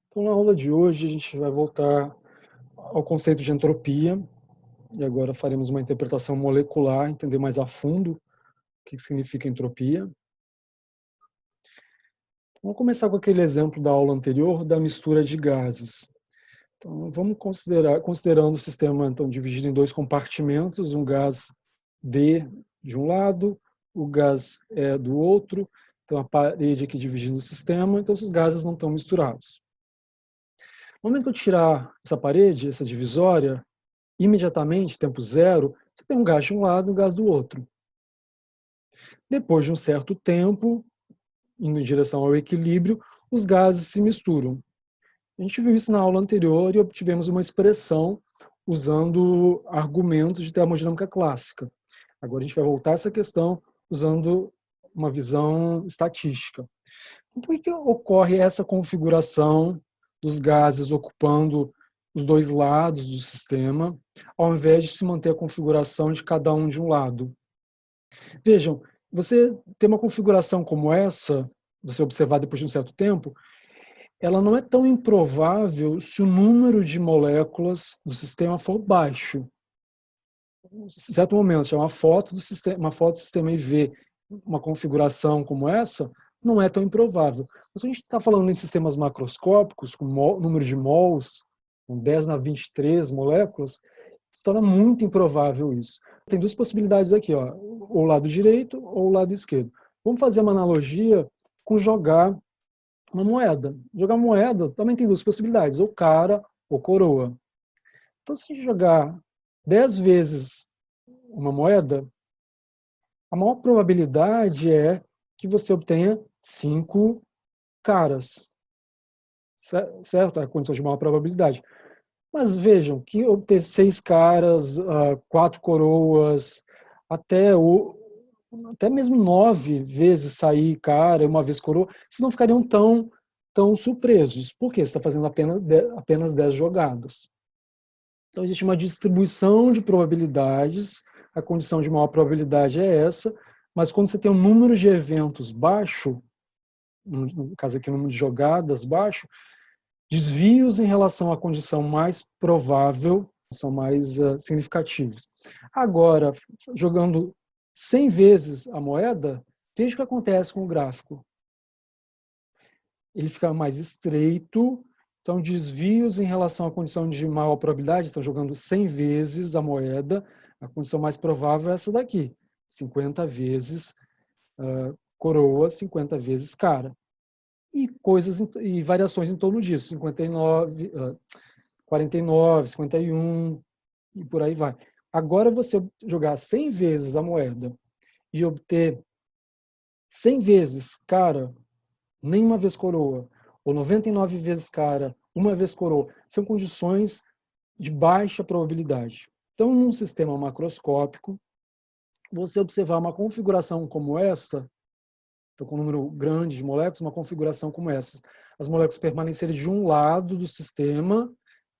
Então, na aula de hoje, a gente vai voltar ao conceito de entropia, e agora faremos uma interpretação molecular, entender mais a fundo o que significa entropia. Vamos começar com aquele exemplo da aula anterior da mistura de gases. Então, vamos considerando o sistema então, dividido em dois compartimentos, um gás D de um lado, o gás E do outro, então a parede aqui dividindo o sistema, então os gases não estão misturados. No momento que eu tirar essa parede, essa divisória, imediatamente, tempo zero, você tem um gás de um lado e um gás do outro. Depois de um certo tempo, indo em direção ao equilíbrio, os gases se misturam. A gente viu isso na aula anterior e obtivemos uma expressão usando argumentos de termodinâmica clássica. Agora a gente vai voltar a essa questão usando uma visão estatística. Por que ocorre essa configuração dos gases ocupando os dois lados do sistema, ao invés de se manter a configuração de cada um de um lado? Vejam, você ter uma configuração como essa, você observar depois de um certo tempo, ela não é tão improvável se o número de moléculas do sistema for baixo. Em certo momento, se é uma foto do sistema e ver uma configuração como essa, não é tão improvável. Mas quando a gente está falando em sistemas macroscópicos, com número de mols, com 10 na 23 moléculas, se torna muito improvável isso. Tem duas possibilidades aqui, ó, ou o lado direito ou o lado esquerdo. Vamos fazer uma analogia com jogar uma moeda. Jogar moeda também tem duas possibilidades, ou cara ou coroa. Então, se a gente jogar 10 vezes uma moeda, a maior probabilidade é que você obtenha 5 caras, certo? É a condição de maior probabilidade. Mas vejam que obter 6 caras, 4 coroas, até, até mesmo 9 vezes sair cara, uma vez coroa, vocês não ficariam tão surpresos. Por quê? Você está fazendo apenas 10 jogadas. Então, existe uma distribuição de probabilidades, a condição de maior probabilidade é essa, mas quando você tem um número de eventos baixo, no caso aqui, o número de jogadas baixo, desvios em relação à condição mais provável são mais significativos. Agora, jogando 100 vezes a moeda, veja o que acontece com o gráfico. Ele fica mais estreito, então desvios em relação à condição de maior probabilidade, estão jogando 100 vezes a moeda, a condição mais provável é essa daqui, 50 vezes coroa, 50 vezes cara. E coisas e variações em torno disso, 59, 49, 51 e por aí vai. Agora você jogar 100 vezes a moeda e obter 100 vezes cara, nenhuma vez coroa, ou 99 vezes cara, uma vez coroa, são condições de baixa probabilidade. Então, num sistema macroscópico, você observar uma configuração como esta, então, com um número grande de moléculas, uma configuração como essa, as moléculas permanecerem de um lado do sistema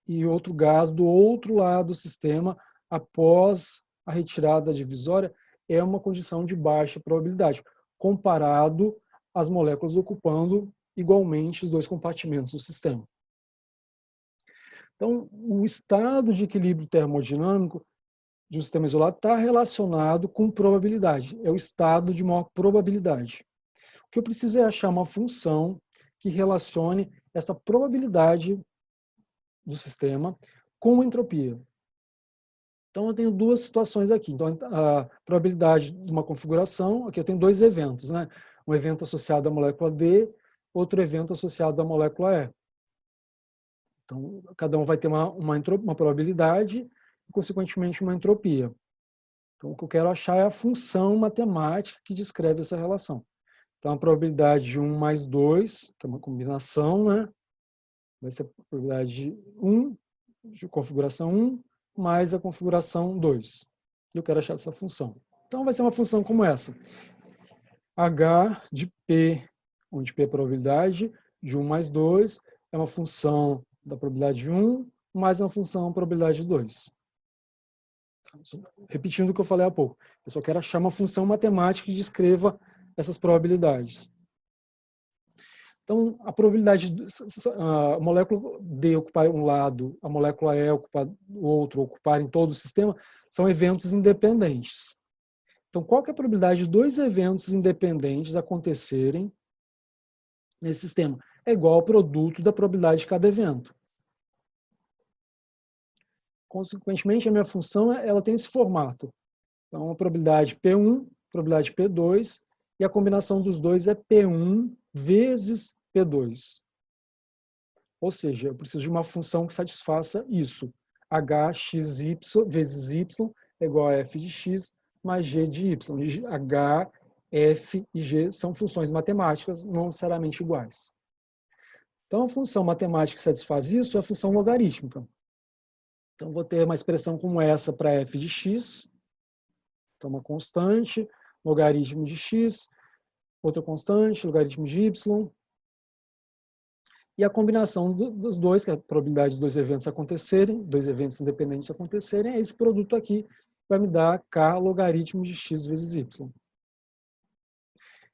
e outro gás do outro lado do sistema após a retirada divisória, é uma condição de baixa probabilidade, comparado às moléculas ocupando igualmente os dois compartimentos do sistema. Então, o estado de equilíbrio termodinâmico de um sistema isolado está relacionado com probabilidade, é o estado de maior probabilidade. O que eu preciso é achar uma função que relacione essa probabilidade do sistema com a entropia. Então, eu tenho duas situações aqui. Então, a probabilidade de uma configuração, aqui eu tenho dois eventos, né? Um evento associado à molécula D, outro evento associado à molécula E. Então, cada um vai ter uma probabilidade e, consequentemente, uma entropia. Então, o que eu quero achar é a função matemática que descreve essa relação. Então, a probabilidade de 1 mais 2, que é uma combinação, né? Vai ser a probabilidade de 1, de configuração 1, mais a configuração 2. Eu quero achar essa função. Então, vai ser uma função como essa. H de P, onde P é a probabilidade de 1 mais 2, é uma função da probabilidade de 1, mais uma função da probabilidade de 2. Repetindo o que eu falei há pouco. Eu só quero achar uma função matemática que descreva essas probabilidades. Então, a probabilidade a molécula D ocupar um lado, a molécula E ocupar o outro, ocuparem todo o sistema, são eventos independentes. Então, qual que é a probabilidade de dois eventos independentes acontecerem nesse sistema? É igual ao produto da probabilidade de cada evento. Consequentemente, a minha função ela tem esse formato. Então, a probabilidade P1, probabilidade P2, e a combinação dos dois é P1 vezes P2. Ou seja, eu preciso de uma função que satisfaça isso. HXY vezes Y é igual a f de x mais g de y. H, f e g são funções matemáticas não necessariamente iguais. Então, a função matemática que satisfaz isso é a função logarítmica. Então, vou ter uma expressão como essa para f de x. Então, uma constante, logaritmo de x, outra constante, logaritmo de y. E a combinação dos dois, que é a probabilidade de dois eventos acontecerem, dois eventos independentes acontecerem, é esse produto aqui, que vai me dar k logaritmo de x vezes y.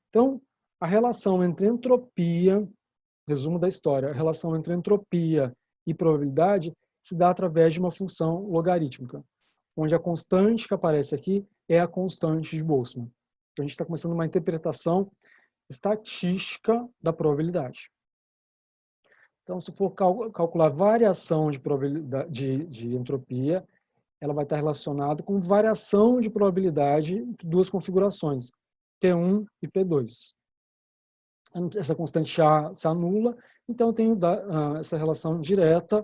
Então, a relação entre entropia, resumo da história, a relação entre entropia e probabilidade se dá através de uma função logarítmica, onde a constante que aparece aqui é a constante de Boltzmann. Então, a gente está começando uma interpretação estatística da probabilidade. Então, se for calcular variação de probabilidade de entropia, ela vai estar relacionada com variação de probabilidade entre duas configurações, P1 e P2. Essa constante A se anula, então eu tenho essa relação direta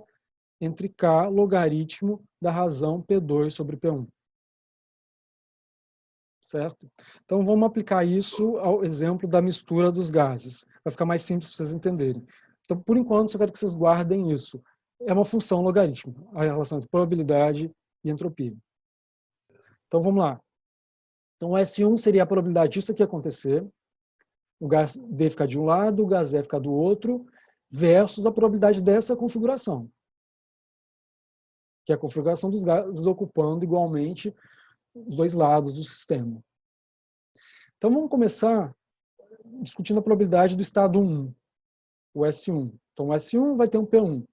entre K logaritmo da razão P2 sobre P1. Certo? Então, vamos aplicar isso ao exemplo da mistura dos gases. Vai ficar mais simples para vocês entenderem. Então, por enquanto, eu quero que vocês guardem isso. É uma função logarítmica, a relação entre probabilidade e entropia. Então, vamos lá. Então, o S1 seria a probabilidade disso aqui acontecer, o gás D ficar de um lado, o gás E ficar do outro, versus a probabilidade dessa configuração, que é a configuração dos gases ocupando igualmente os dois lados do sistema. Então, vamos começar discutindo a probabilidade do estado 1, o S1. Então, o S1 vai ter um P1.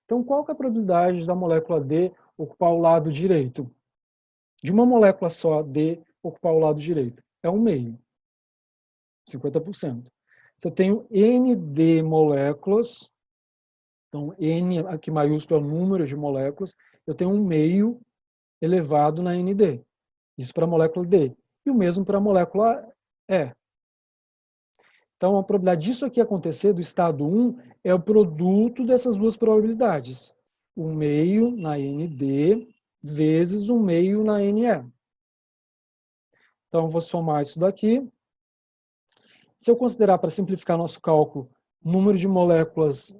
Então, qual que é a probabilidade da molécula D ocupar o lado direito? De uma molécula só, D, ocupar o lado direito? É 1/2. 50%. Se eu tenho ND moléculas, então N aqui maiúsculo é o número de moléculas, eu tenho 1/2 elevado na ND. Isso para a molécula D. E o mesmo para a molécula E. Então, a probabilidade disso aqui acontecer, do estado 1, é o produto dessas duas probabilidades. 1/2 na ND vezes 1/2 na NE. Então, eu vou somar isso daqui. Se eu considerar, para simplificar nosso cálculo, número de moléculas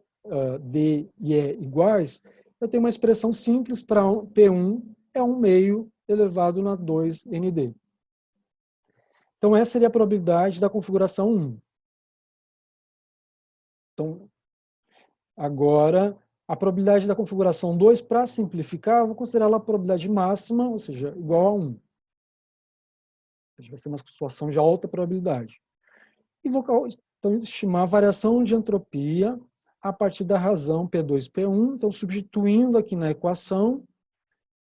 D e E iguais, eu tenho uma expressão simples para P1 é 1/2 elevado na 2ND. Então, essa seria a probabilidade da configuração 1. Então, agora, a probabilidade da configuração 2, para simplificar, eu vou considerar ela a probabilidade máxima, ou seja, igual a 1. Vai ser uma situação de alta probabilidade. E vou então, estimar a variação de entropia a partir da razão P2, P1. Então, substituindo aqui na equação,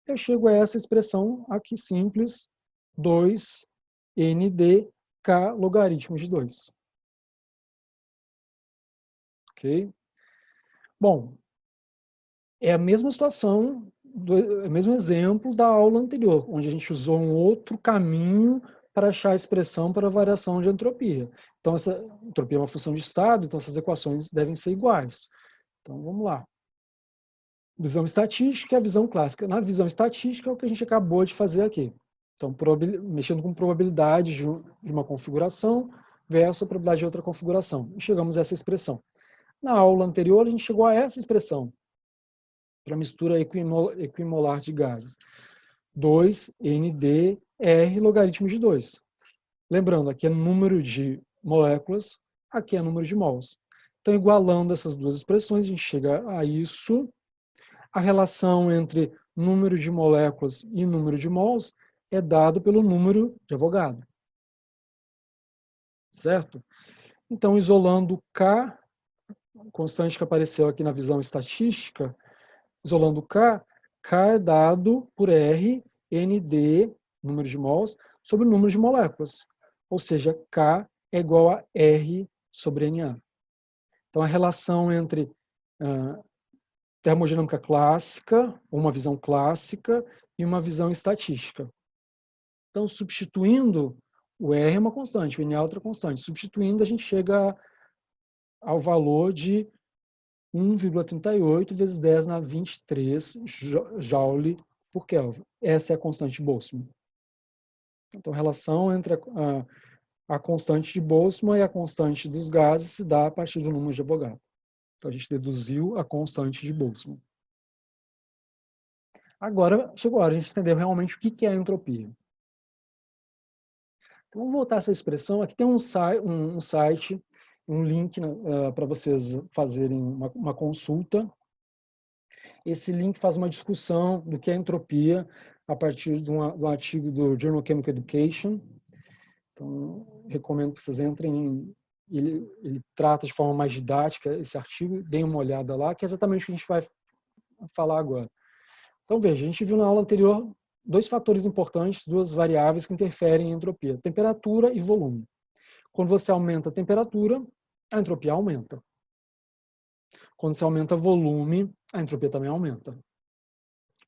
eu chego a essa expressão aqui simples, 2ND K logaritmo de 2. Ok? Bom, é a mesma situação, é o mesmo exemplo da aula anterior, onde a gente usou um outro caminho para achar a expressão para a variação de entropia. Então, essa entropia é uma função de estado, então essas equações devem ser iguais. Então, vamos lá. Visão estatística e a visão clássica. Na visão estatística é o que a gente acabou de fazer aqui. Então, mexendo com probabilidade de uma configuração versus a probabilidade de outra configuração. E chegamos a essa expressão. Na aula anterior, a gente chegou a essa expressão para mistura equimolar de gases. 2NDR logaritmo de 2. Lembrando, aqui é número de moléculas, aqui é número de mols. Então, igualando essas duas expressões, a gente chega a isso. A relação entre número de moléculas e número de mols é dado pelo número de Avogadro. Certo? Então, isolando K constante que apareceu aqui na visão estatística, isolando K, K é dado por R, ND, número de mols, sobre o número de moléculas. Ou seja, K é igual a R sobre Na. Então, a relação entre termodinâmica clássica, uma visão clássica, e uma visão estatística. Então, substituindo, o R é uma constante, o Na é outra constante. Substituindo, a gente chega ao valor de 1,38 vezes 10 na 23 joule por Kelvin. Essa é a constante de Boltzmann. Então, a relação entre a constante de Boltzmann e a constante dos gases se dá a partir do número de Avogadro. Então, a gente deduziu a constante de Boltzmann. Agora, chegou a hora de a gente entender realmente o que é a entropia. Então, vamos voltar a essa expressão. Aqui tem um site, um link para vocês fazerem uma consulta. Esse link faz uma discussão do que é entropia a partir de um artigo do Journal of Chemical Education. Então, recomendo que vocês entrem. Ele trata de forma mais didática esse artigo, deem uma olhada lá, que é exatamente o que a gente vai falar agora. Então, veja, a gente viu na aula anterior dois fatores importantes, duas variáveis que interferem em entropia, temperatura e volume. Quando você aumenta a temperatura, a entropia aumenta. Quando você aumenta o volume, a entropia também aumenta.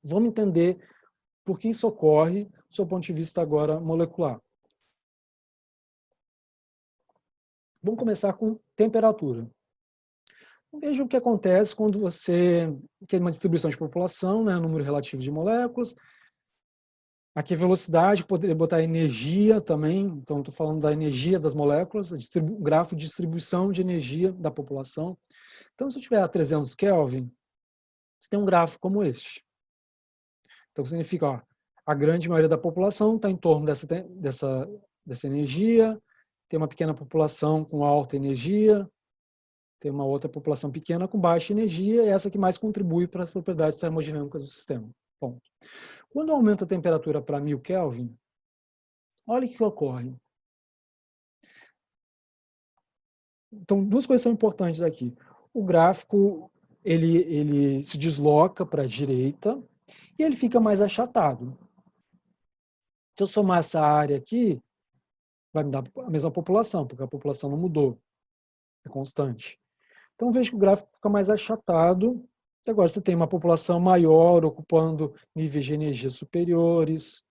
Vamos entender por que isso ocorre do seu ponto de vista agora molecular. Vamos começar com temperatura. Veja o que acontece quando você tem uma distribuição de população, né, número relativo de moléculas. Aqui a velocidade, poderia botar energia também, então estou falando da energia das moléculas, o grafo de distribuição de energia da população. Então, se eu tiver a 300 Kelvin, você tem um gráfico como este. Então, significa, ó, a grande maioria da população está em torno dessa energia, tem uma pequena população com alta energia, tem uma outra população pequena com baixa energia, e essa que mais contribui para as propriedades termodinâmicas do sistema. Ponto. Quando aumenta a temperatura para 1000 Kelvin, olha o que ocorre. Então, duas coisas são importantes aqui. O gráfico, ele se desloca para a direita e ele fica mais achatado. Se eu somar essa área aqui, vai me dar a mesma população, porque a população não mudou, é constante. Então, veja que o gráfico fica mais achatado. E agora você tem uma população maior, ocupando níveis de energia superiores.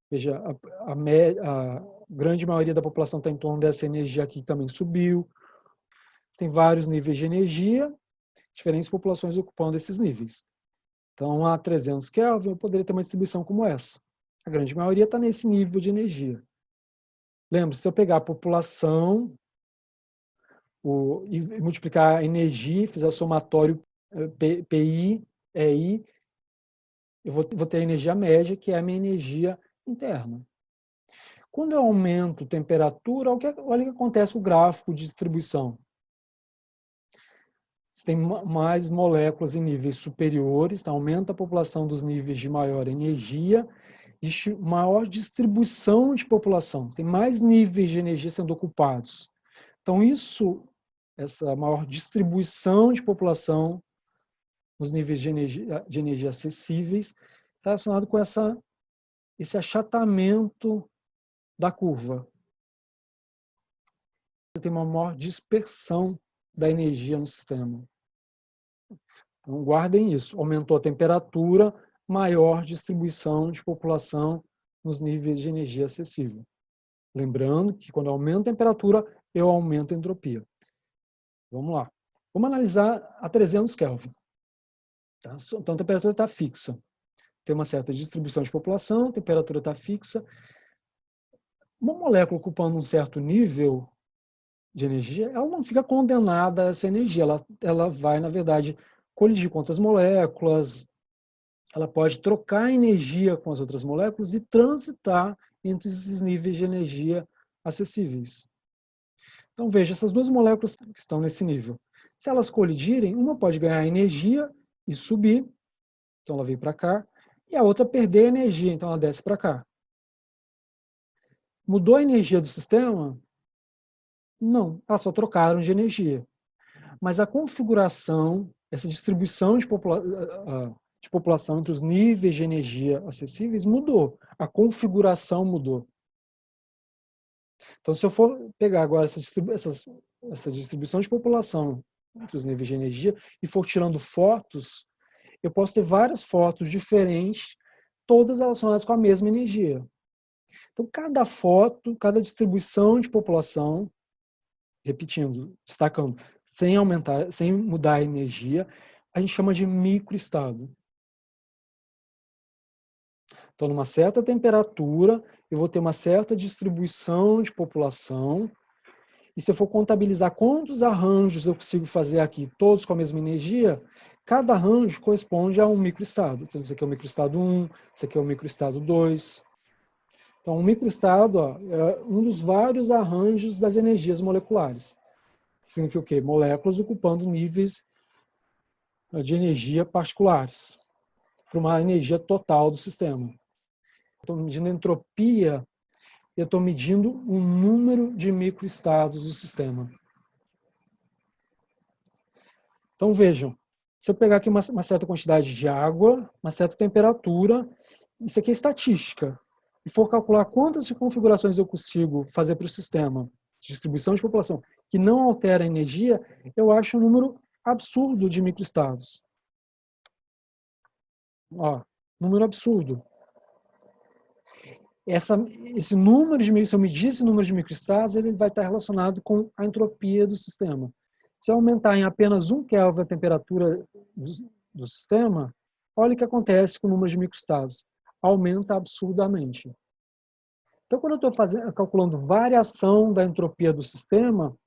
Veja, a grande maioria da população está em torno dessa energia aqui, que também subiu. Tem vários níveis de energia, diferentes populações ocupando esses níveis. Então, a 300 Kelvin, eu poderia ter uma distribuição como essa. A grande maioria está nesse nível de energia. Lembre-se, se eu pegar a população e multiplicar a energia, fizer o somatório PI, EI, eu vou ter a energia média, que é a minha energia interna. Quando eu aumento a temperatura, olha o que acontece com o gráfico de distribuição. Você tem mais moléculas em níveis superiores, então aumenta a população dos níveis de maior energia, existe maior distribuição de população, tem mais níveis de energia sendo ocupados. Então, essa maior distribuição de população nos níveis de energia acessíveis está relacionado com esse achatamento da curva. Você tem uma maior dispersão da energia no sistema. Então, guardem isso. Aumentou a temperatura, maior distribuição de população nos níveis de energia acessível. Lembrando que quando eu aumento a temperatura, eu aumento a entropia. Vamos lá. Vamos analisar a 300 Kelvin. Tá? Então, a temperatura está fixa. Tem uma certa distribuição de população, a temperatura está fixa. Uma molécula ocupando um certo nível de energia, ela não fica condenada a essa energia. Ela vai, na verdade, colidir com outras moléculas, ela pode trocar energia com as outras moléculas e transitar entre esses níveis de energia acessíveis. Então, veja, essas duas moléculas que estão nesse nível. Se elas colidirem, uma pode ganhar energia e subir, então ela veio para cá, e a outra perder energia, então ela desce para cá. Mudou a energia do sistema? Não, elas só trocaram de energia. mas a configuração, essa distribuição de população entre os níveis de energia acessíveis mudou. A configuração mudou. Então, se eu for pegar agora essa distribuição de população entre os níveis de energia e for tirando fotos, eu posso ter várias fotos diferentes, todas relacionadas com a mesma energia. Então, cada foto, cada distribuição de população, repetindo, destacando, sem mudar a energia, a gente chama de microestado. Então, numa certa temperatura, eu vou ter uma certa distribuição de população, e se eu for contabilizar quantos arranjos eu consigo fazer aqui, todos com a mesma energia, cada arranjo corresponde a um microestado. Então, isso aqui é o microestado 1, isso aqui é o microestado 2. Então, um microestado é um dos vários arranjos das energias moleculares. Significa o quê? Moléculas ocupando níveis de energia particulares para uma energia total do sistema. Estou medindo a entropia, eu estou medindo o número de microestados do sistema. Então, vejam, se eu pegar aqui uma certa quantidade de água, uma certa temperatura, isso aqui é estatística, e for calcular quantas configurações eu consigo fazer para o sistema de distribuição de população que não altera a energia, eu acho um número absurdo de microestados. Ó, número absurdo. Esse número se eu medir esse número de microestados, ele vai estar relacionado com a entropia do sistema. Se eu aumentar em apenas 1 Kelvin a temperatura do sistema, olha o que acontece com o número de microestados. Aumenta absurdamente. Então, quando eu estou calculando variação da entropia do sistema,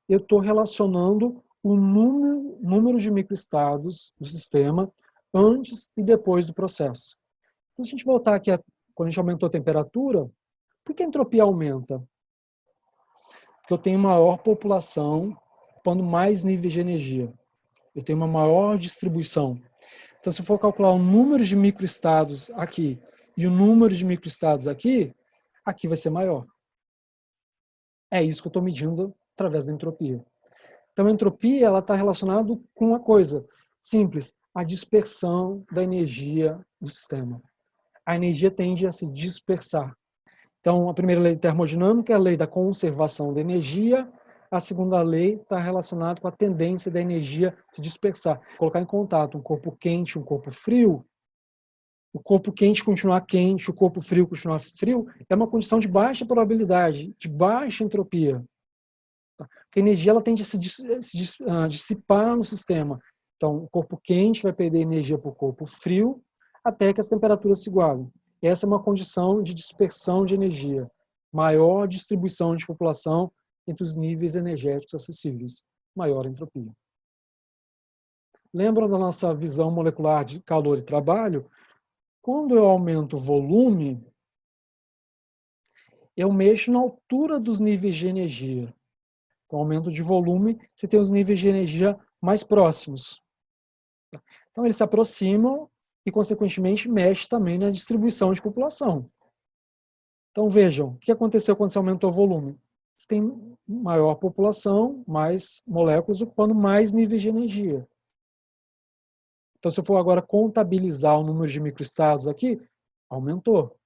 eu estou relacionando o número de microestados do sistema antes e depois do processo. Então, se a gente voltar aqui quando a gente aumentou a temperatura, por que a entropia aumenta? Porque eu tenho maior população, ocupando mais níveis de energia. Eu tenho uma maior distribuição. Então, se eu for calcular o número de microestados aqui e o número de microestados aqui vai ser maior. É isso que eu estou medindo através da entropia. Então, a entropia está relacionada com uma coisa simples, a dispersão da energia do sistema. A energia tende a se dispersar. Então, a primeira lei termodinâmica é a lei da conservação da energia, a segunda lei está relacionada com a tendência da energia se dispersar. Colocar em contato um corpo quente e um corpo frio, o corpo quente continuar quente, o corpo frio continuar frio, é uma condição de baixa probabilidade, de baixa entropia. Porque a energia ela tende a se dissipar no sistema. Então, o corpo quente vai perder energia para o corpo frio, até que as temperaturas se igualem. Essa é uma condição de dispersão de energia, maior distribuição de população entre os níveis energéticos acessíveis, maior entropia. Lembram da nossa visão molecular de calor e trabalho? Quando eu aumento o volume, eu mexo na altura dos níveis de energia. Com aumento de volume, você tem os níveis de energia mais próximos. Então, eles se aproximam e, consequentemente, mexe também na distribuição de população. Então, vejam, o que aconteceu quando você aumentou o volume? Você tem maior população, mais moléculas ocupando mais níveis de energia. Então, se eu for agora contabilizar o número de microestados aqui, aumentou. Ou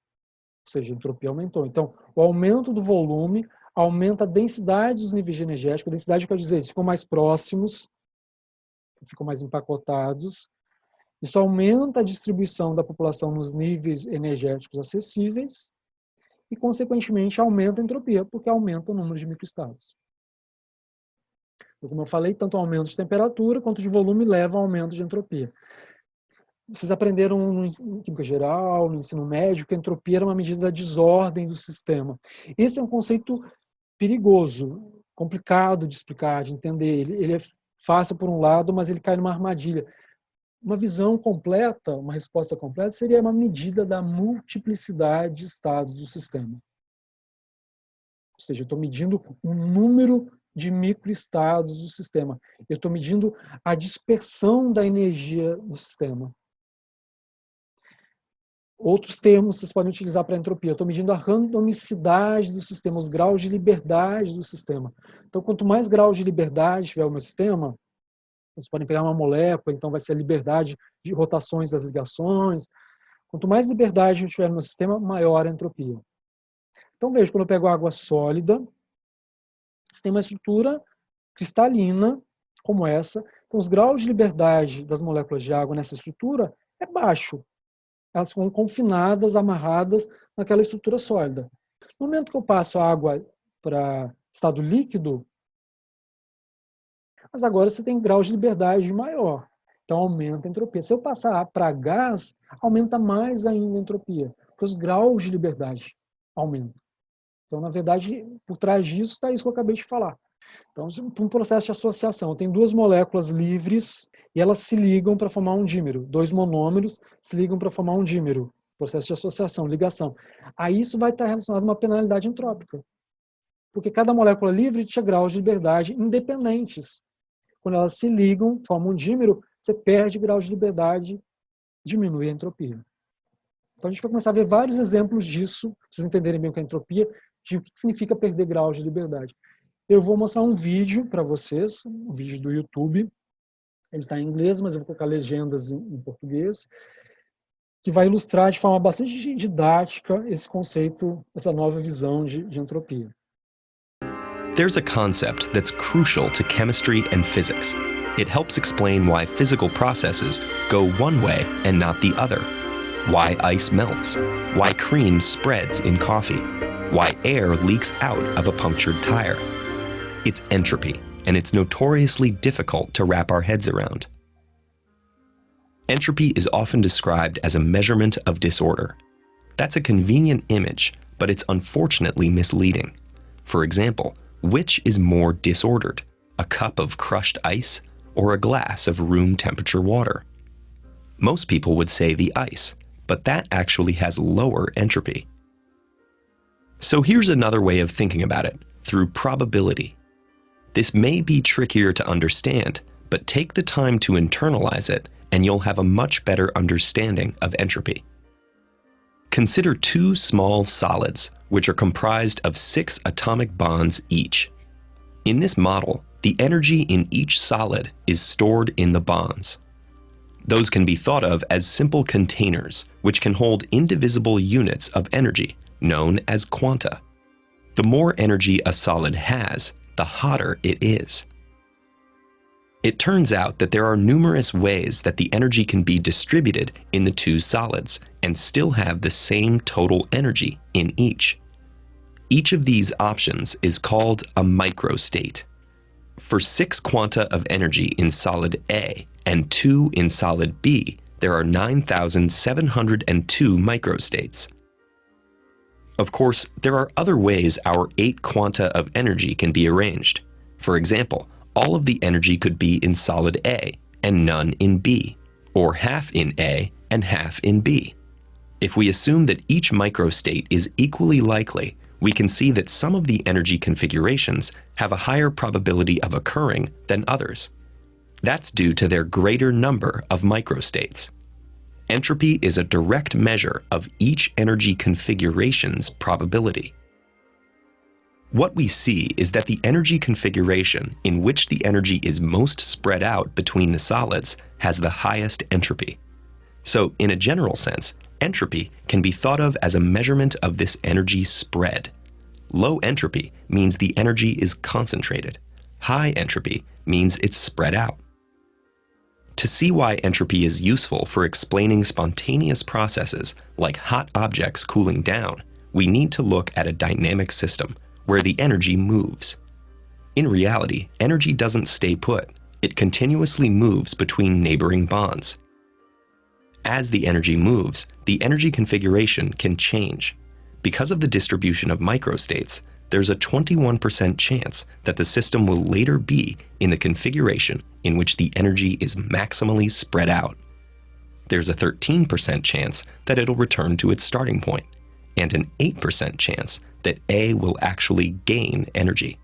seja, a entropia aumentou. Então, o aumento do volume aumenta a densidade dos níveis de energético. A densidade quer dizer, eles ficam mais próximos, ficam mais empacotados. Isso aumenta a distribuição da população nos níveis energéticos acessíveis e, consequentemente, aumenta a entropia, porque aumenta o número de microestados. Então, como eu falei, tanto o aumento de temperatura quanto de volume leva ao aumento de entropia. Vocês aprenderam em química geral, no ensino médio, que a entropia era uma medida da desordem do sistema. Esse é um conceito perigoso, complicado de explicar, de entender. Ele é fácil por um lado, mas ele cai numa armadilha. Uma visão completa, uma resposta completa, seria uma medida da multiplicidade de estados do sistema. Ou seja, eu estou medindo o número de microestados do sistema. Eu estou medindo a dispersão da energia do sistema. Outros termos que vocês podem utilizar para a entropia. Eu estou medindo a randomicidade do sistema, os graus de liberdade do sistema. Então, quanto mais graus de liberdade tiver o meu sistema, Vocês podem pegar uma molécula, então vai ser a liberdade de rotações das ligações. Quanto mais liberdade a gente tiver no sistema, maior a entropia. Então veja, quando eu pego água sólida, você tem uma estrutura cristalina, como essa, então os graus de liberdade das moléculas de água nessa estrutura é baixo. Elas ficam confinadas, amarradas naquela estrutura sólida. No momento que eu passo a água para estado líquido, mas agora você tem graus de liberdade maior, então aumenta a entropia. Se eu passar para gás, aumenta mais ainda a entropia, porque os graus de liberdade aumentam. Então, na verdade, por trás disso está isso que eu acabei de falar. Então, um processo de associação, tem duas moléculas livres e elas se ligam para formar um dímero. Dois monômeros se ligam para formar um dímero. Processo de associação, ligação. Aí isso vai estar relacionado a uma penalidade entrópica. Porque cada molécula livre tinha graus de liberdade independentes. Quando elas se ligam, formam um dímero, você perde graus de liberdade, diminui a entropia. Então a gente vai começar a ver vários exemplos disso, para vocês entenderem bem o que é entropia, de o que significa perder graus de liberdade. Eu vou mostrar um vídeo para vocês, um vídeo do YouTube. Ele está em inglês, mas eu vou colocar legendas em português, que vai ilustrar de forma bastante didática esse conceito, essa nova visão de entropia. There's a concept that's crucial to chemistry and physics. It helps explain why physical processes go one way and not the other. Why ice melts, why cream spreads in coffee, why air leaks out of a punctured tire. It's entropy, and it's notoriously difficult to wrap our heads around. Entropy is often described as a measurement of disorder. That's a convenient image, but it's unfortunately misleading. For example, which is more disordered, a cup of crushed ice or a glass of room temperature water? Most people would say the ice, but that actually has lower entropy. So here's another way of thinking about it, through probability. This may be trickier to understand, but take the time to internalize it and you'll have a much better understanding of entropy. Consider two small solids, which are comprised of 6 atomic bonds each. In this model, the energy in each solid is stored in the bonds. Those can be thought of as simple containers, which can hold indivisible units of energy, known as quanta. The more energy a solid has, the hotter it is. It turns out that there are numerous ways that the energy can be distributed in the two solids and still have the same total energy in each. Each of these options is called a microstate. For 6 quanta of energy in solid A and 2 in solid B, there are 9,702 microstates. Of course, there are other ways our 8 quanta of energy can be arranged. For example, all of the energy could be in solid A and none in B, or half in A and half in B. If we assume that each microstate is equally likely, we can see that some of the energy configurations have a higher probability of occurring than others. That's due to their greater number of microstates. Entropy is a direct measure of each energy configuration's probability. What we see is that the energy configuration in which the energy is most spread out between the solids has the highest entropy. So, in a general sense, entropy can be thought of as a measurement of this energy spread. Low entropy means the energy is concentrated. High entropy means it's spread out. To see why entropy is useful for explaining spontaneous processes like hot objects cooling down, we need to look at a dynamic system where the energy moves. In reality, energy doesn't stay put. It continuously moves between neighboring bonds. As the energy moves, the energy configuration can change. Because of the distribution of microstates, there's a 21% chance that the system will later be in the configuration in which the energy is maximally spread out. There's a 13% chance that it'll return to its starting point, and an 8% chance that A will actually gain energy.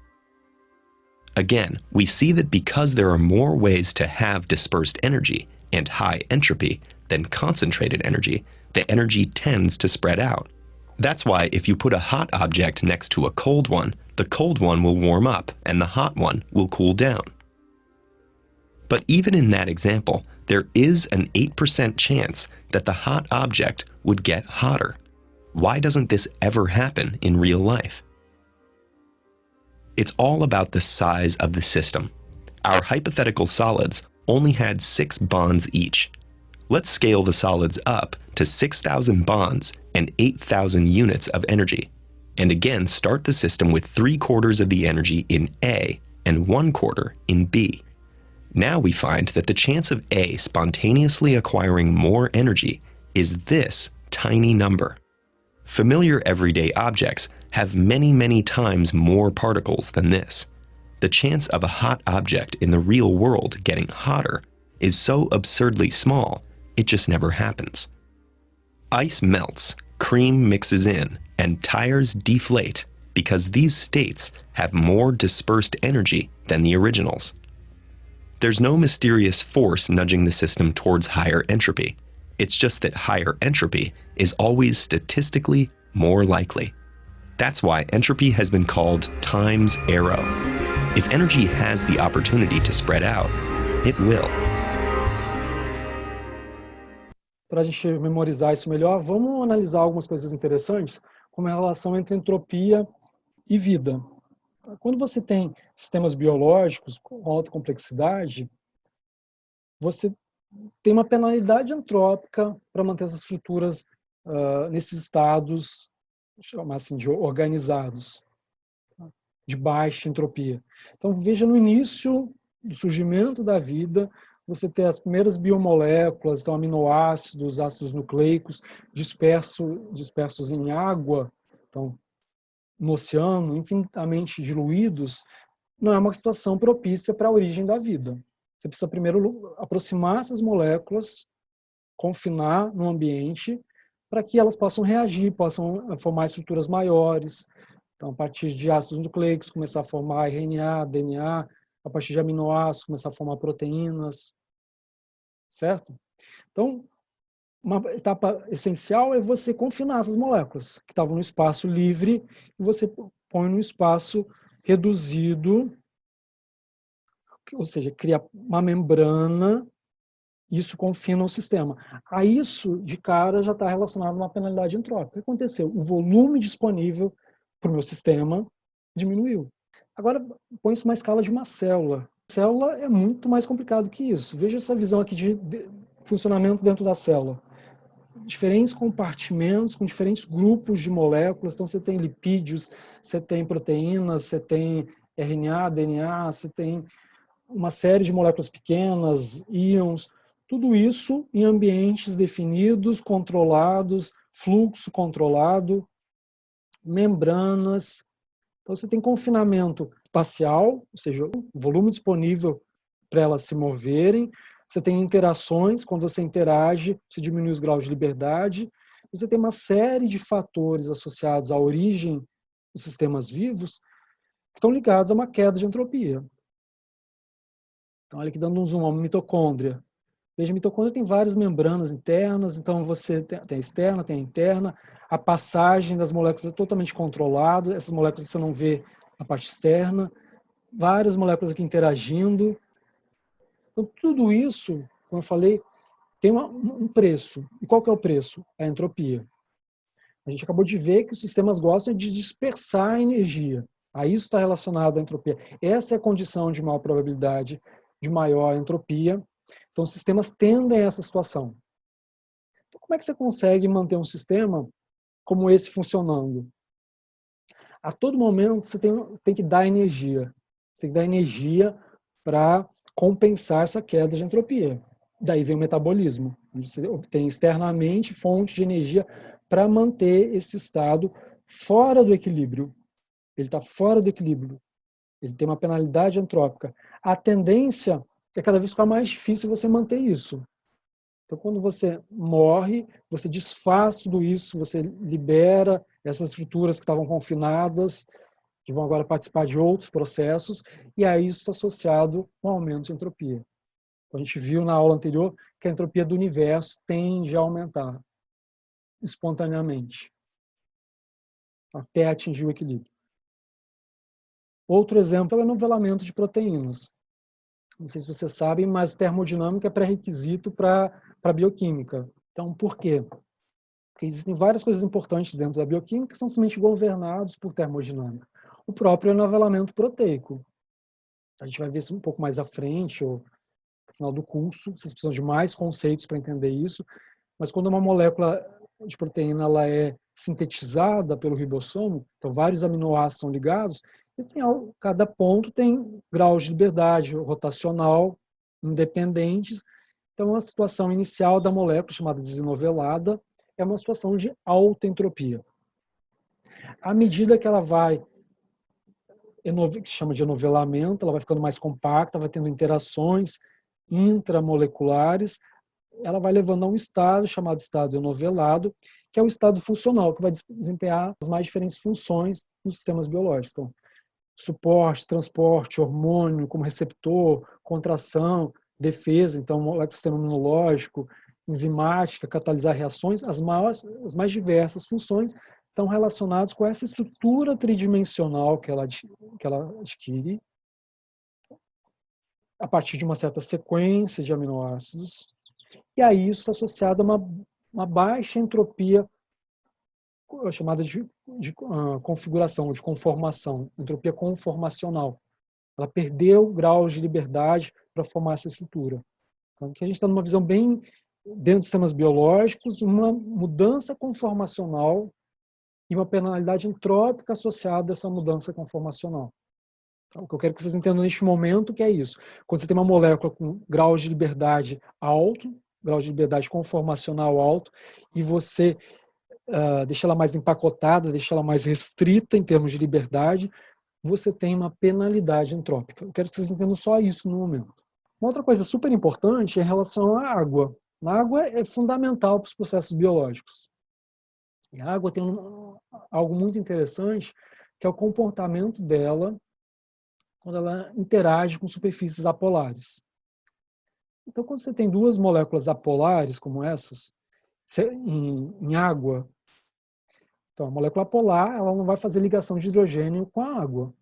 Again, we see that because there are more ways to have dispersed energy and high entropy than concentrated energy, the energy tends to spread out. That's why if you put a hot object next to a cold one, the cold one will warm up and the hot one will cool down. But even in that example, there is an 8% chance that the hot object would get hotter. Why doesn't this ever happen in real life? It's all about the size of the system. Our hypothetical solids only had 6 bonds each. Let's scale the solids up to 6,000 bonds and 8,000 units of energy, and again start the system with 3/4 of the energy in A and 1/4 in B. Now we find that the chance of A spontaneously acquiring more energy is this tiny number. Familiar everyday objects have many, many times more particles than this. The chance of a hot object in the real world getting hotter is so absurdly small, it just never happens. Ice melts, cream mixes in, and tires deflate because these states have more dispersed energy than the originals. There's no mysterious force nudging the system towards higher entropy. It's just that higher entropy is always statistically more likely. That's why entropy has been called time's arrow. If energy has the opportunity to spread out, it will. Para a gente memorizar isso melhor, vamos analisar algumas coisas interessantes, como a relação entre entropia e vida. Quando você tem sistemas biológicos com alta complexidade, você tem uma penalidade antrópica para manter essas estruturas nesses estados, chamar assim, de organizados, de baixa entropia. Então, veja no início do surgimento da vida, você tem as primeiras biomoléculas, então aminoácidos, ácidos nucleicos, dispersos em água, então, no oceano, infinitamente diluídos, não é uma situação propícia para a origem da vida. Você precisa primeiro aproximar essas moléculas, confinar no ambiente, para que elas possam reagir, possam formar estruturas maiores. Então, a partir de ácidos nucleicos, começar a formar RNA, DNA, a partir de aminoácidos, começar a formar proteínas, certo? Então, uma etapa essencial é você confinar essas moléculas, que estavam no espaço livre, e você põe no espaço reduzido, ou seja, cria uma membrana, isso confina o sistema. A isso, de cara, já está relacionado a uma penalidade entrópica. O que aconteceu? O volume disponível para o meu sistema diminuiu. Agora, põe isso numa escala de uma célula. A célula é muito mais complicado que isso. Veja essa visão aqui de funcionamento dentro da célula. Diferentes compartimentos com diferentes grupos de moléculas. Então, você tem lipídios, você tem proteínas, você tem RNA, DNA, você tem uma série de moléculas pequenas, íons, tudo isso em ambientes definidos, controlados, fluxo controlado, membranas. Então, você tem confinamento espacial, ou seja, o volume disponível para elas se moverem. Você tem interações, quando você interage, você diminui os graus de liberdade. Você tem uma série de fatores associados à origem dos sistemas vivos que estão ligados a uma queda de entropia. Então, olha aqui dando um zoom, uma mitocôndria. Veja, a mitocôndria tem várias membranas internas, então você tem a externa, tem a interna, a passagem das moléculas é totalmente controlada, essas moléculas você não vê na parte externa, várias moléculas aqui interagindo. Então, tudo isso, como eu falei, tem um preço. E qual que é o preço? É a entropia. A gente acabou de ver que os sistemas gostam de dispersar a energia. A isso está relacionado à entropia. Essa é a condição de maior probabilidade de maior entropia. Então, os sistemas tendem a essa situação. Então, como é que você consegue manter um sistema como esse funcionando? A todo momento, você tem que dar energia. Você tem que dar energia para compensar essa queda de entropia. Daí vem o metabolismo. Você obtém externamente fonte de energia para manter esse estado fora do equilíbrio. Ele está fora do equilíbrio. Ele tem uma penalidade entrópica. A tendência é cada vez ficar mais difícil você manter isso. Então, quando você morre, você desfaz tudo isso, você libera essas estruturas que estavam confinadas, que vão agora participar de outros processos, e aí isso está associado a um aumento de entropia. A gente viu na aula anterior que a entropia do universo tende a aumentar espontaneamente, até atingir o equilíbrio. Outro exemplo é o nivelamento de proteínas. Não sei se vocês sabem, mas termodinâmica é pré-requisito para bioquímica. Então, por quê? Porque existem várias coisas importantes dentro da bioquímica que são simplesmente governados por termodinâmica. O próprio anivelamento proteico. A gente vai ver isso um pouco mais à frente, ou no final do curso. Vocês precisam de mais conceitos para entender isso. Mas quando uma molécula de proteína ela é sintetizada pelo ribossomo, então vários aminoácidos são ligados, cada ponto tem graus de liberdade rotacional independentes. Então, a situação inicial da molécula, chamada desenovelada, é uma situação de alta entropia. À medida que ela vai, que se chama de enovelamento, ela vai ficando mais compacta, vai tendo interações intramoleculares, ela vai levando a um estado chamado estado enovelado, que é o estado funcional, que vai desempenhar as mais diferentes funções nos sistemas biológicos. Então, suporte, transporte, hormônio como receptor, contração, defesa, então molécula do sistema imunológico, enzimática, catalisar reações, as mais diversas funções estão relacionadas com essa estrutura tridimensional que ela adquire a partir de uma certa sequência de aminoácidos. E aí isso está associado a uma baixa entropia chamada de configuração, de conformação, entropia conformacional. Ela perdeu graus de liberdade para formar essa estrutura. Então, aqui a gente está numa visão bem, dentro dos sistemas biológicos, uma mudança conformacional e uma penalidade entrópica associada a essa mudança conformacional. Então, o que eu quero que vocês entendam neste momento que é isso. Quando você tem uma molécula com graus de liberdade alto, grau de liberdade conformacional alto, e você deixa ela mais empacotada, deixa ela mais restrita em termos de liberdade, você tem uma penalidade entrópica. Eu quero que vocês entendam só isso no momento. Uma outra coisa super importante é em relação à água. A água é fundamental para os processos biológicos. E a água tem algo muito interessante, que é o comportamento dela quando ela interage com superfícies apolares. Então, quando você tem duas moléculas apolares, como essas, em água, então a molécula apolar ela não vai fazer ligação de hidrogênio com a água.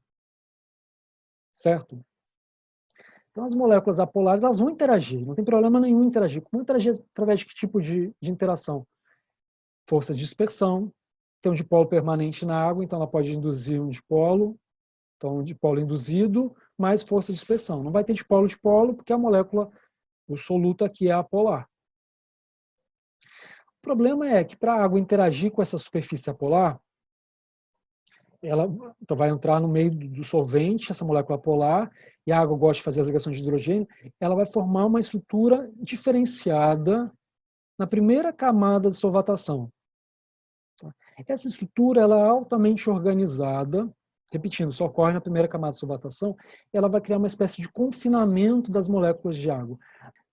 Certo? Então, as moléculas apolares elas vão interagir, não tem problema nenhum em interagir. Vão interagir através de que tipo de interação? Força de dispersão, tem um dipolo permanente na água, então ela pode induzir um dipolo, então um dipolo induzido, mais força de dispersão. Não vai ter dipolo-dipolo, porque a molécula, o soluto aqui é apolar. O problema é que para a água interagir com essa superfície apolar, ela então, vai entrar no meio do solvente, essa molécula polar, e a água gosta de fazer as ligações de hidrogênio, ela vai formar uma estrutura diferenciada na primeira camada de solvatação. Essa estrutura ela é altamente organizada, repetindo, só ocorre na primeira camada de solvatação, e ela vai criar uma espécie de confinamento das moléculas de água.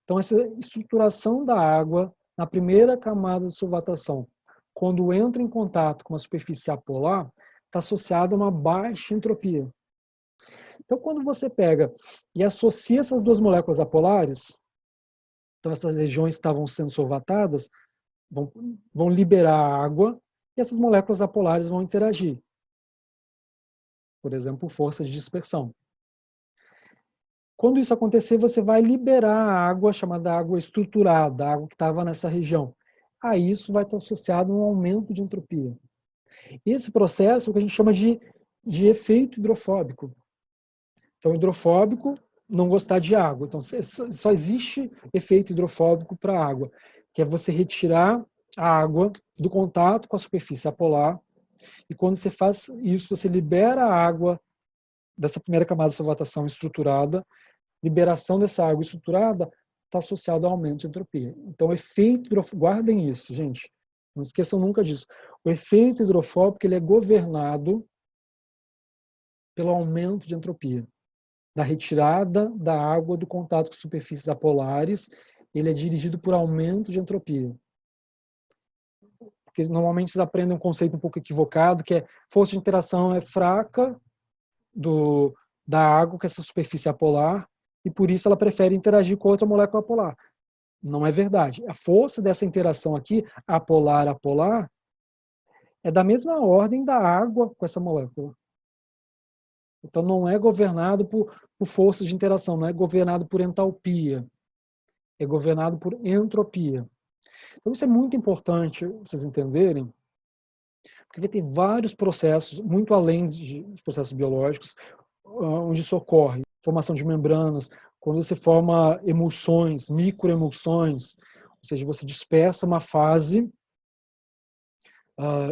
Então, essa estruturação da água na primeira camada de solvatação, quando entra em contato com a superfície apolar, está associada a uma baixa entropia. Então, quando você pega e associa essas duas moléculas apolares, então essas regiões que estavam sendo solvatadas, vão liberar água e essas moléculas apolares vão interagir. Por exemplo, força de dispersão. Quando isso acontecer, você vai liberar a água, chamada água estruturada, a água que estava nessa região. A isso vai estar associado a um aumento de entropia. Esse processo é o que a gente chama de efeito hidrofóbico. Então, hidrofóbico, não gostar de água. Então, só existe efeito hidrofóbico para a água, que é você retirar a água do contato com a superfície apolar, e quando você faz isso, você libera a água dessa primeira camada de solvatação estruturada. Liberação dessa água estruturada está associada ao aumento de entropia. Então, o efeito hidrofóbico, guardem isso, gente, não esqueçam nunca disso. O efeito hidrofóbico ele é governado pelo aumento de entropia. Da retirada da água do contato com superfícies apolares, ele é dirigido por aumento de entropia. Porque normalmente vocês aprendem um conceito um pouco equivocado, que é força de interação é fraca da água com essa superfície apolar, e por isso ela prefere interagir com outra molécula apolar. Não é verdade. A força dessa interação aqui, apolar-apolar, é da mesma ordem da água com essa molécula. Então, não é governado por forças de interação, não é governado por entalpia, é governado por entropia. Então, isso é muito importante vocês entenderem, porque vai ter vários processos, muito além de processos biológicos, onde isso ocorre. Formação de membranas, quando você forma emulsões, microemulsões, ou seja, você dispersa uma fase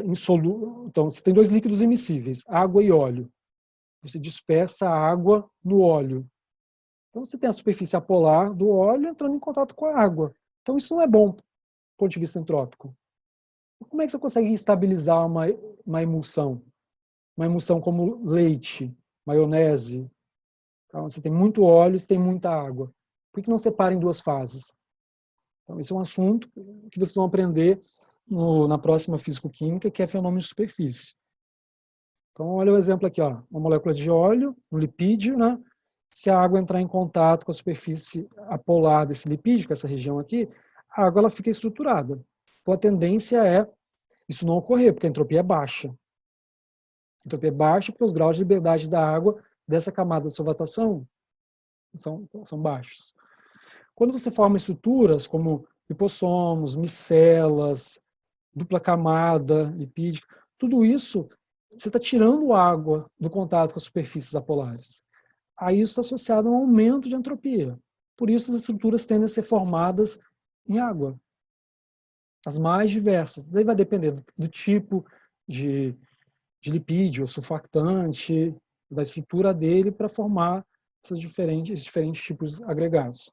insolúvel. Então, você tem dois líquidos immiscíveis, água e óleo. Você dispersa a água no óleo. Então, você tem a superfície apolar do óleo entrando em contato com a água. Então, isso não é bom do ponto de vista entrópico. Como é que você consegue estabilizar uma emulsão? Uma emulsão como leite, maionese. Então, você tem muito óleo, você tem muita água. Por que não separa em duas fases? Então, esse é um assunto que vocês vão aprender na próxima físico-química, que é fenômeno de superfície. Então, olha o exemplo aqui, ó, uma molécula de óleo, um lipídio, né? Se a água entrar em contato com a superfície apolar desse lipídio, com essa região aqui, a água ela fica estruturada. Então, a tendência é isso não ocorrer, porque a entropia é baixa. A entropia é baixa porque os graus de liberdade da água dessa camada de solvatação são baixos. Quando você forma estruturas como lipossomos, micelas, dupla camada lipídica, tudo isso, você está tirando água do contato com as superfícies apolares. Aí isso está associado a um aumento de entropia. Por isso as estruturas tendem a ser formadas em água. As mais diversas. Daí vai depender do tipo de lipídio, surfactante, da estrutura dele para formar esses diferentes tipos agregados.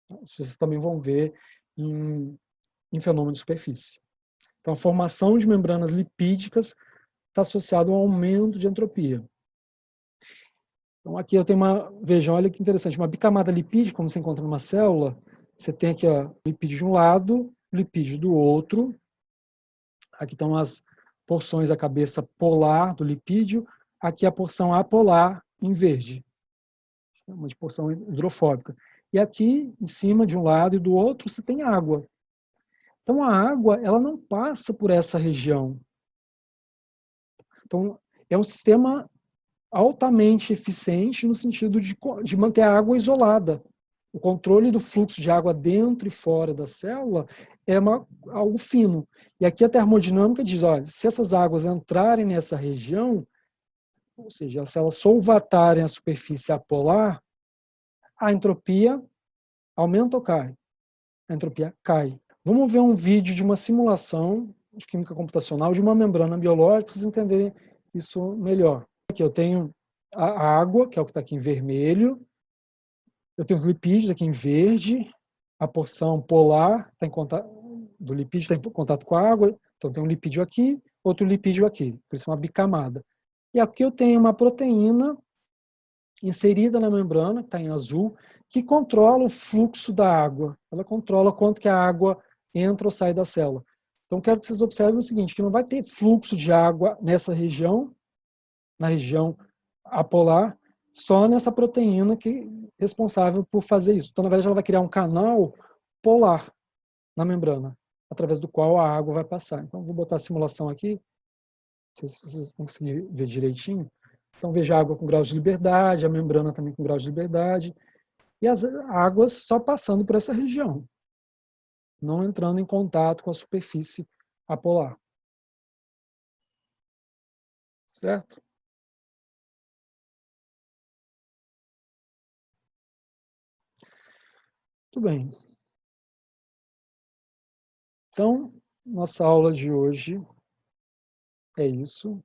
Vocês também vão ver em fenômeno de superfície. Então, a formação de membranas lipídicas está associada a um aumento de entropia. Então, aqui eu tenho vejam, olha que interessante, uma bicamada lipídica, como você encontra numa célula, você tem aqui ó, lipídio de um lado, lipídio do outro. Aqui estão as porções da cabeça polar do lipídio, aqui a porção apolar em verde, uma de porção hidrofóbica. E aqui, em cima, de um lado e do outro, você tem água. Então, a água ela não passa por essa região. Então, é um sistema altamente eficiente no sentido de manter a água isolada. O controle do fluxo de água dentro e fora da célula é algo fino. E aqui a termodinâmica diz, olha, se essas águas entrarem nessa região, ou seja, se elas solvatarem a superfície apolar, a entropia aumenta ou cai? A entropia cai. Vamos ver um vídeo de uma simulação de química computacional de uma membrana biológica para vocês entenderem isso melhor. Aqui eu tenho a água, que é o que está aqui em vermelho. Eu tenho os lipídios aqui em verde. A porção polar tá em contato, do lipídio está em contato com a água. Então tem um lipídio aqui, outro lipídio aqui. Por isso é uma bicamada. E aqui eu tenho uma proteína inserida na membrana, que está em azul, que controla o fluxo da água. Ela controla quanto que a água entra ou sai da célula. Então, quero que vocês observem o seguinte, que não vai ter fluxo de água nessa região, na região apolar, só nessa proteína que é responsável por fazer isso. Então, na verdade, ela vai criar um canal polar na membrana, através do qual a água vai passar. Então, vou botar a simulação aqui, vocês vão conseguir ver direitinho. Então, veja a água com graus de liberdade, a membrana também com graus de liberdade, e as águas só passando por essa região, não entrando em contato com a superfície apolar. Certo? Muito bem. Então, nossa aula de hoje é isso.